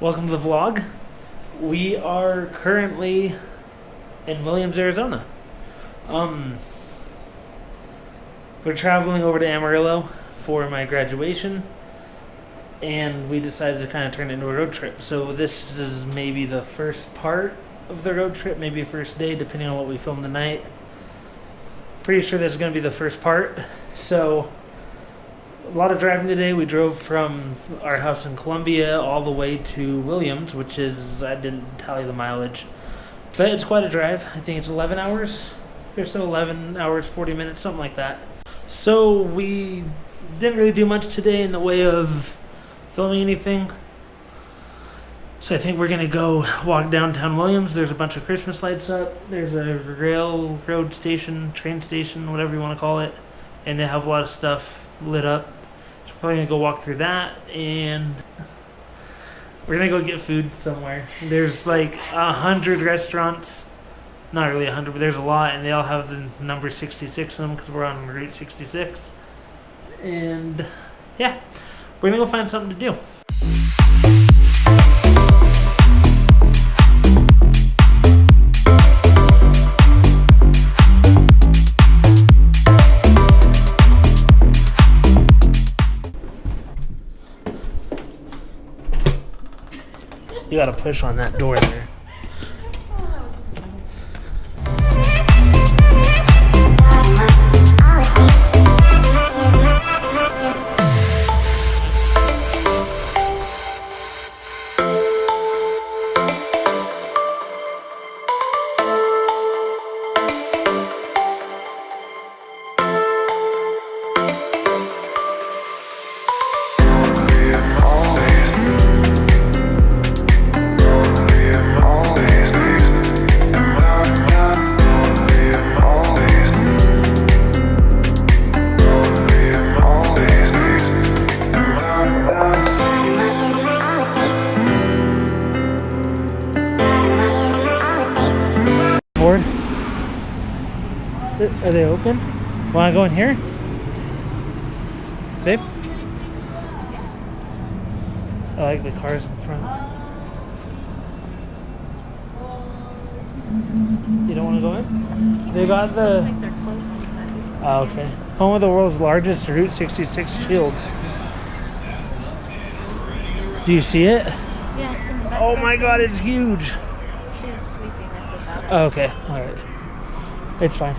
Welcome to the vlog. We are currently in Williams, Arizona. We're traveling over to Amarillo for my graduation, and we decided to kind of turn it into a road trip. So this is maybe the first part of the road trip, maybe first day, depending on what we film tonight. Pretty sure this is going to be the first part. So a lot of driving today. We drove from our house in Columbia all the way to Williams, which is, I didn't tally the mileage, but it's quite a drive. I think it's 11 hours or so, 11 hours, 40 minutes, something like that. So we didn't really do much today in the way of filming anything. So I think we're going to go walk downtown Williams. There's a bunch of Christmas lights up. There's a railroad station, train station, whatever you want to call it. And they have a lot of stuff lit up. So we're probably going to go walk through that. And we're going to go get food somewhere. There's like 100 restaurants. Not really 100, but there's a lot. And they all have the number 66 in them because we're on Route 66. And yeah, we're going to go find something to do. You gotta push on that door there. Are they open? Want to go in here? Babe? I like the cars in front. You don't want to go in? They got the... Looks like they're closing. Oh, okay. Home of the world's largest Route 66 shield. Do you see it? Yeah, it's in the back. Oh my god, it's huge. She was sweeping. I forgot it. Oh, okay, alright. It's fine.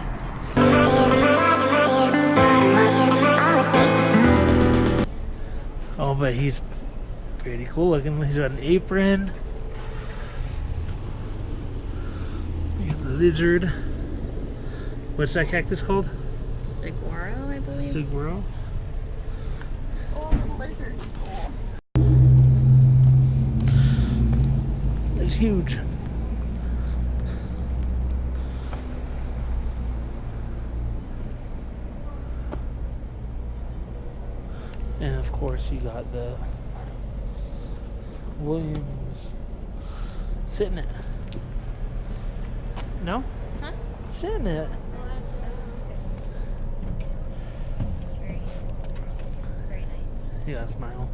Oh, but he's pretty cool looking. He's got an apron. You got the lizard. What's that cactus called? Saguaro, I believe. Saguaro. Oh, the lizard's cool. It's huge. And of course you got the Williams. Sit in it. No? Huh? Sit in it. It's very nice. You gotta smile.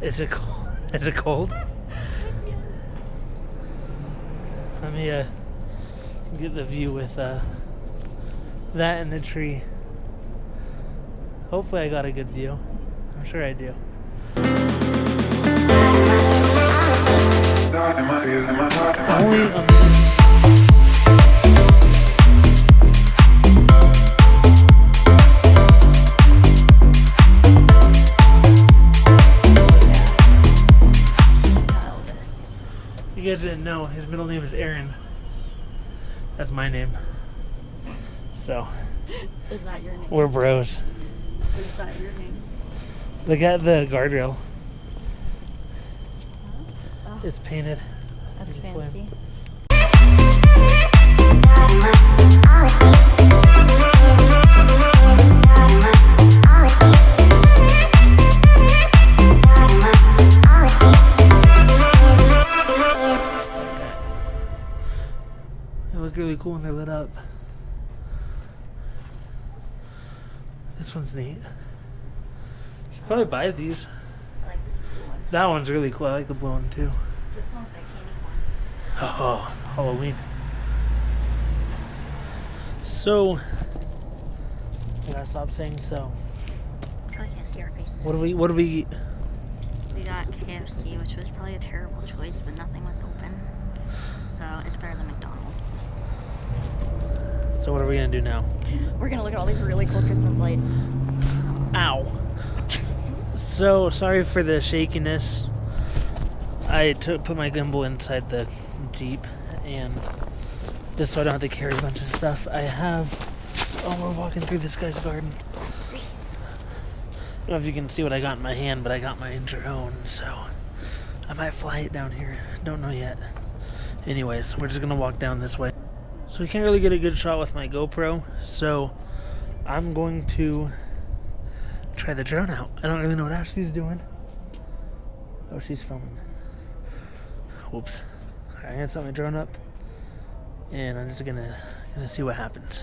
Is it cold? Is it cold? Yes. Let me get the view with that and the tree. Hopefully I got a good view. I'm sure I do. You guys didn't know, his middle name is Aaron. That's my name. So, Is that your name? we're bros. Is that your name? Look at the guardrail. Oh, It's painted. that's Beautiful. fancy. They look really cool when they're lit up. This one's neat. You should probably buy these. I like this blue That one's really cool. I like the blue one too. This one's like candy corn. Oh, Halloween. So, I gotta stop saying so. I can't see our faces. What do we eat? We got KFC, which was probably a terrible choice, but nothing was open. So it's better than McDonald's. So what are we gonna do now? We're gonna look at all these really cool Christmas lights. Ow. So, sorry for the shakiness. I put my gimbal inside the Jeep, and just so I don't have to carry a bunch of stuff, I have... Oh, we're walking through this guy's garden. I don't know if you can see what I got in my hand, but I got my drone, so I might fly it down here. Don't know yet. Anyways, we're just gonna walk down this way. So we can't really get a good shot with my GoPro, so I'm going to try the drone out. I don't really know what Ashley's doing. Oh, she's filming. Whoops. Alright, I'm gonna set my drone up, and I'm just gonna see what happens.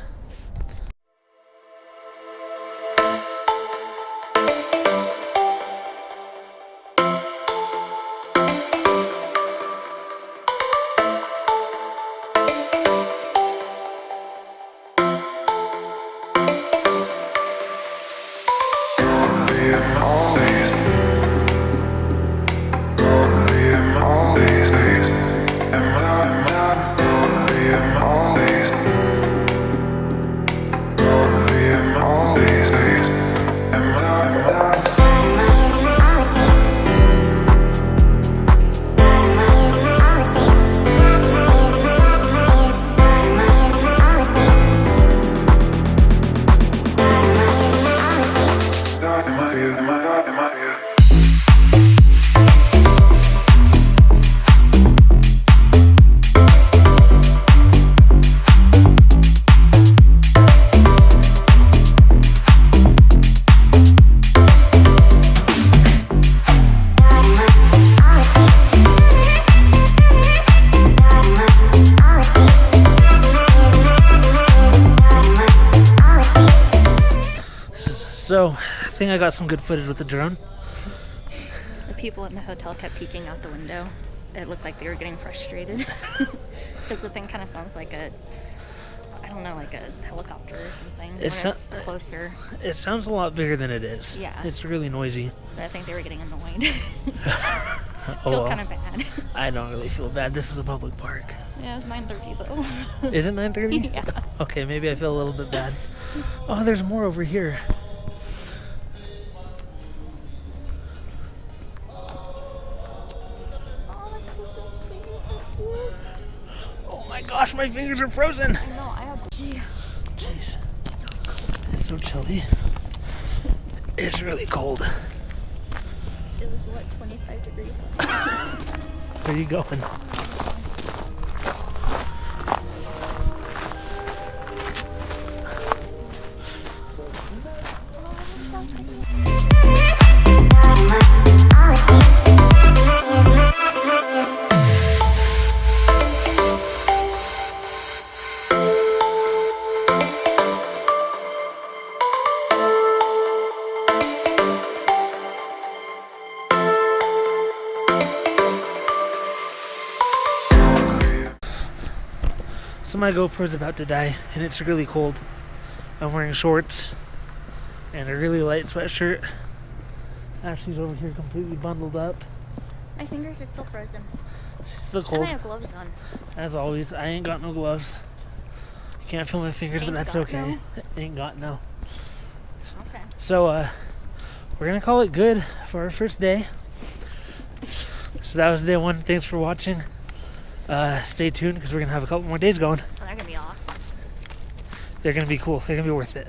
So, I think I got some good footage with the drone. The people in the hotel kept peeking out the window. It looked like they were getting frustrated. Because the thing kind of sounds like a helicopter or something when it's closer. It sounds a lot bigger than it is. Yeah. It's really noisy. So I think they were getting annoyed. Oh, Feel kind of bad. I don't really feel bad. This is a public park. Yeah, it's 9:30 though. Is it 9:30? Yeah. Okay, maybe I feel a little bit bad. Oh, there's more over here. Oh my gosh, my fingers are frozen. I know, I have... Jeez. It's so chilly. It's really cold. It was, what, 25 degrees? Where are you going? So my GoPro's about to die, and it's really cold. I'm wearing shorts and a really light sweatshirt. Ashley's over here completely bundled up. My fingers are still frozen. She's still cold. And I have gloves on. As always, I ain't got no gloves. Can't feel my fingers, but that's okay. Ain't got no. Okay. So, we're gonna call it good for our first day. So that was day one. Thanks for watching. Stay tuned because we're gonna have a couple more days going. Well, they're gonna be awesome. They're gonna be cool. They're gonna be worth it.